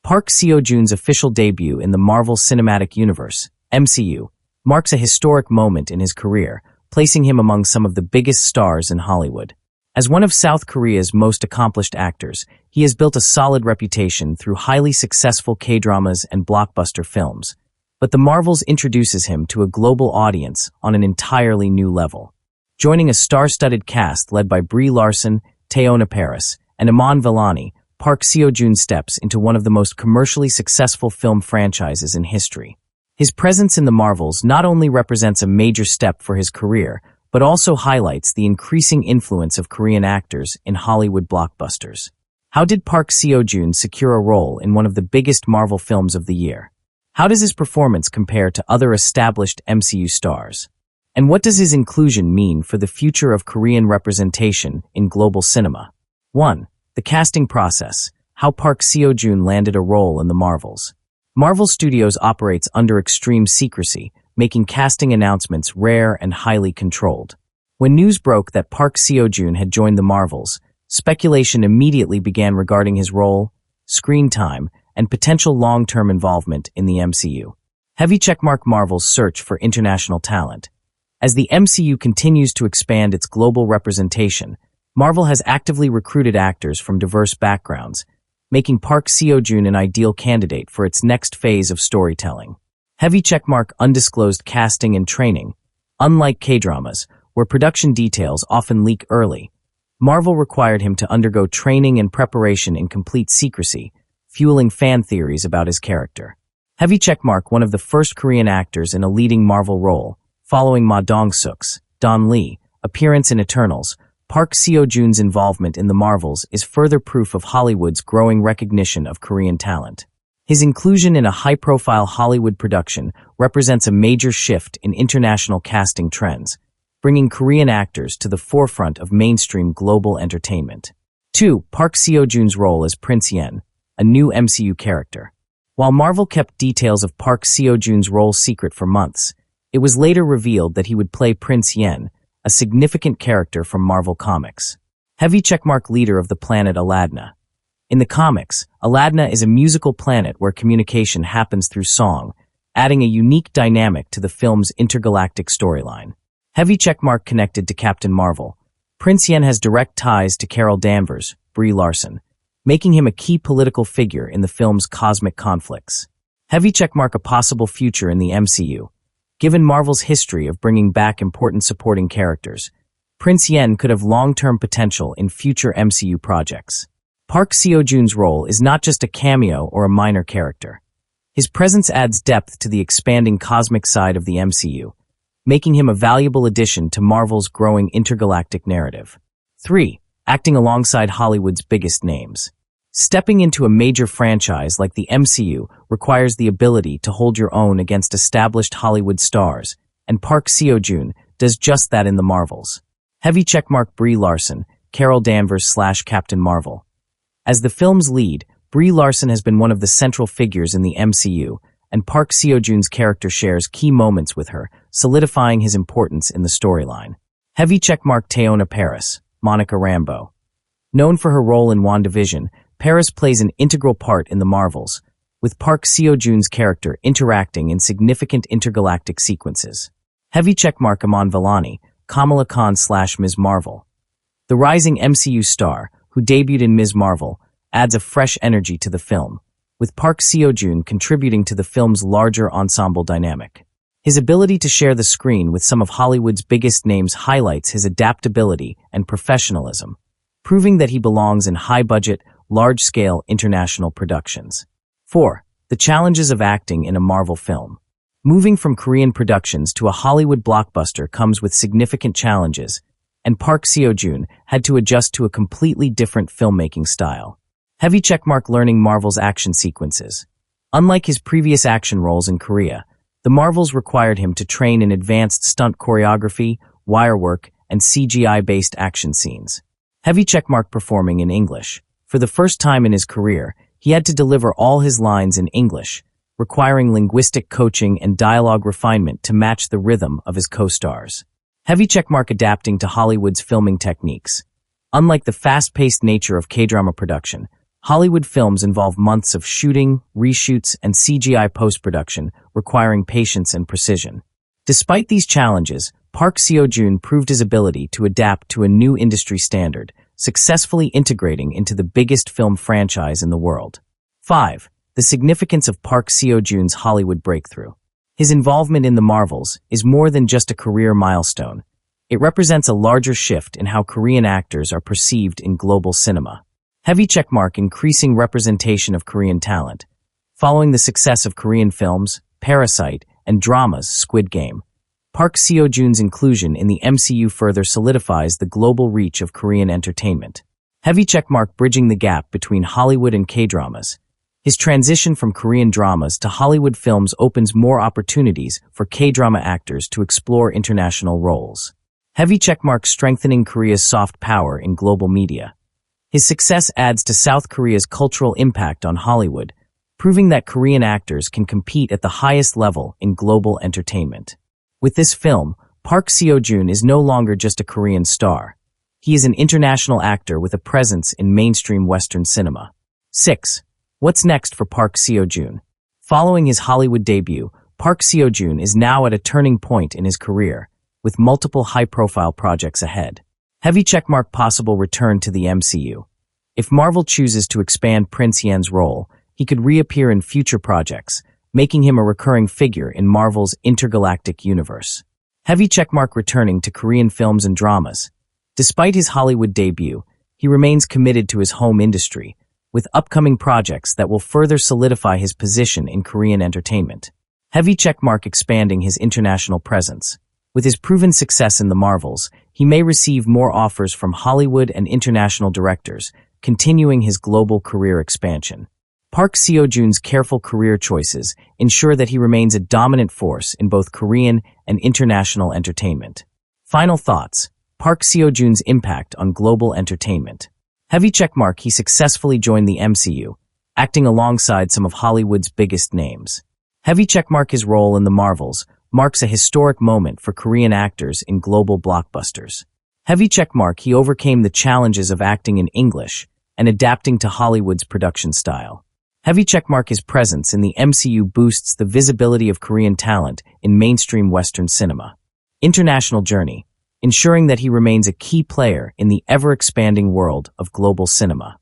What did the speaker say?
Park Seo-joon's official debut in the Marvel Cinematic Universe, MCU, marks a historic moment in his career, placing him among some of the biggest stars in Hollywood. As one of South Korea's most accomplished actors, he has built a solid reputation through highly successful K-dramas and blockbuster films. But the Marvels introduces him to a global audience on an entirely new level. Joining a star-studded cast led by Brie Larson, Teyonah Parris, and Iman Vellani, Park Seo-joon steps into one of the most commercially successful film franchises in history. His presence in the Marvels not only represents a major step for his career, but also highlights the increasing influence of Korean actors in Hollywood blockbusters. How did Park Seo-joon secure a role in one of the biggest Marvel films of the year? How does his performance compare to other established MCU stars? And what does his inclusion mean for the future of Korean representation in global cinema? 1. The casting process. How Park Seo-joon landed a role in the Marvels. Marvel Studios operates under extreme secrecy, making casting announcements rare and highly controlled. When news broke that Park Seo-joon had joined the Marvels, speculation immediately began regarding his role, screen time, and potential long-term involvement in the MCU. Heavy checkmark Marvel's search for international talent. As the MCU continues to expand its global representation, Marvel has actively recruited actors from diverse backgrounds, making Park Seo-joon an ideal candidate for its next phase of storytelling. Heavy checkmark undisclosed casting and training. Unlike K-dramas, where production details often leak early, Marvel required him to undergo training and preparation in complete secrecy, fueling fan theories about his character. Heavy checkmark one of the first Korean actors in a leading Marvel role, following Ma Dong-suk's, Don Lee, appearance in Eternals. Park Seo-joon's involvement in the Marvels is further proof of Hollywood's growing recognition of Korean talent. His inclusion in a high-profile Hollywood production represents a major shift in international casting trends, bringing Korean actors to the forefront of mainstream global entertainment. 2. Park Seo-joon's role as Prince Yen, a new MCU character. While Marvel kept details of Park Seo-joon's role secret for months, it was later revealed that he would play Prince Yen, a significant character from Marvel Comics. Heavy checkmark leader of the planet Aladna. In the comics, Aladna is a musical planet where communication happens through song, adding a unique dynamic to the film's intergalactic storyline. Heavy checkmark connected to Captain Marvel. Prince Yen has direct ties to Carol Danvers, Brie Larson, making him a key political figure in the film's cosmic conflicts. Heavy checkmark a possible future in the MCU. Given Marvel's history of bringing back important supporting characters, Prince Yen could have long-term potential in future MCU projects. Park Seo-joon's role is not just a cameo or a minor character. His presence adds depth to the expanding cosmic side of the MCU, making him a valuable addition to Marvel's growing intergalactic narrative. 3. Acting alongside Hollywood's biggest names. Stepping into a major franchise like the MCU requires the ability to hold your own against established Hollywood stars, and Park Seo-joon does just that in the Marvels. Heavy checkmark Brie Larson, Carol Danvers / Captain Marvel. As the film's lead, Brie Larson has been one of the central figures in the MCU, and Park Seo-joon's character shares key moments with her, solidifying his importance in the storyline. Heavy checkmark Teyonah Parris, Monica Rambeau. Known for her role in WandaVision, Parris plays an integral part in the Marvels, with Park Seo-joon's character interacting in significant intergalactic sequences. Heavy checkmark Iman Vellani, Kamala Khan / Ms. Marvel. The rising MCU star, who debuted in Ms. Marvel, adds a fresh energy to the film, with Park Seo-joon contributing to the film's larger ensemble dynamic. His ability to share the screen with some of Hollywood's biggest names highlights his adaptability and professionalism, proving that he belongs in high-budget, large-scale international productions. 4. The challenges of acting in a Marvel film. Moving from Korean productions to a Hollywood blockbuster comes with significant challenges, and Park Seo-joon had to adjust to a completely different filmmaking style. Heavy checkmark learning Marvel's action sequences. Unlike his previous action roles in Korea, the Marvels required him to train in advanced stunt choreography, wire work, and CGI-based action scenes. Heavy checkmark performing in English. For the first time in his career, he had to deliver all his lines in English, requiring linguistic coaching and dialogue refinement to match the rhythm of his co-stars. Heavy checkmark adapting to Hollywood's filming techniques. Unlike the fast-paced nature of K-drama production, Hollywood films involve months of shooting, reshoots, and CGI post-production, requiring patience and precision. Despite these challenges, Park Seo-joon proved his ability to adapt to a new industry standard, successfully integrating into the biggest film franchise in the world. 5. The significance of Park Seo-joon's Hollywood breakthrough. His involvement in the Marvels is more than just a career milestone. It represents a larger shift in how Korean actors are perceived in global cinema. Heavy checkmark increasing representation of Korean talent. Following the success of Korean films, Parasite, and dramas Squid Game, Park Seo-joon's inclusion in the MCU further solidifies the global reach of Korean entertainment. Heavy checkmark bridging the gap between Hollywood and K-dramas. His transition from Korean dramas to Hollywood films opens more opportunities for K-drama actors to explore international roles. Heavy checkmark strengthening Korea's soft power in global media. His success adds to South Korea's cultural impact on Hollywood, proving that Korean actors can compete at the highest level in global entertainment. With this film, Park Seo-joon is no longer just a Korean star. He is an international actor with a presence in mainstream Western cinema. 6. What's next for Park Seo-joon? Following his Hollywood debut, Park Seo-joon is now at a turning point in his career, with multiple high-profile projects ahead. Heavy checkmark possible return to the MCU. If Marvel chooses to expand Prince Yen's role, he could reappear in future projects, making him a recurring figure in Marvel's intergalactic universe. Heavy checkmark returning to Korean films and dramas. Despite his Hollywood debut, he remains committed to his home industry, with upcoming projects that will further solidify his position in Korean entertainment. Heavy checkmark expanding his international presence. With his proven success in the Marvels, he may receive more offers from Hollywood and international directors, continuing his global career expansion. Park Seo-joon's careful career choices ensure that he remains a dominant force in both Korean and international entertainment. Final thoughts. Park Seo-joon's impact on global entertainment. Heavy checkmark he successfully joined the MCU, acting alongside some of Hollywood's biggest names. Heavy checkmark his role in the Marvels marks a historic moment for Korean actors in global blockbusters. Heavy checkmark he overcame the challenges of acting in English and adapting to Hollywood's production style. Heavy checkmark his presence in the MCU boosts the visibility of Korean talent in mainstream Western cinema. International journey, ensuring that he remains a key player in the ever-expanding world of global cinema.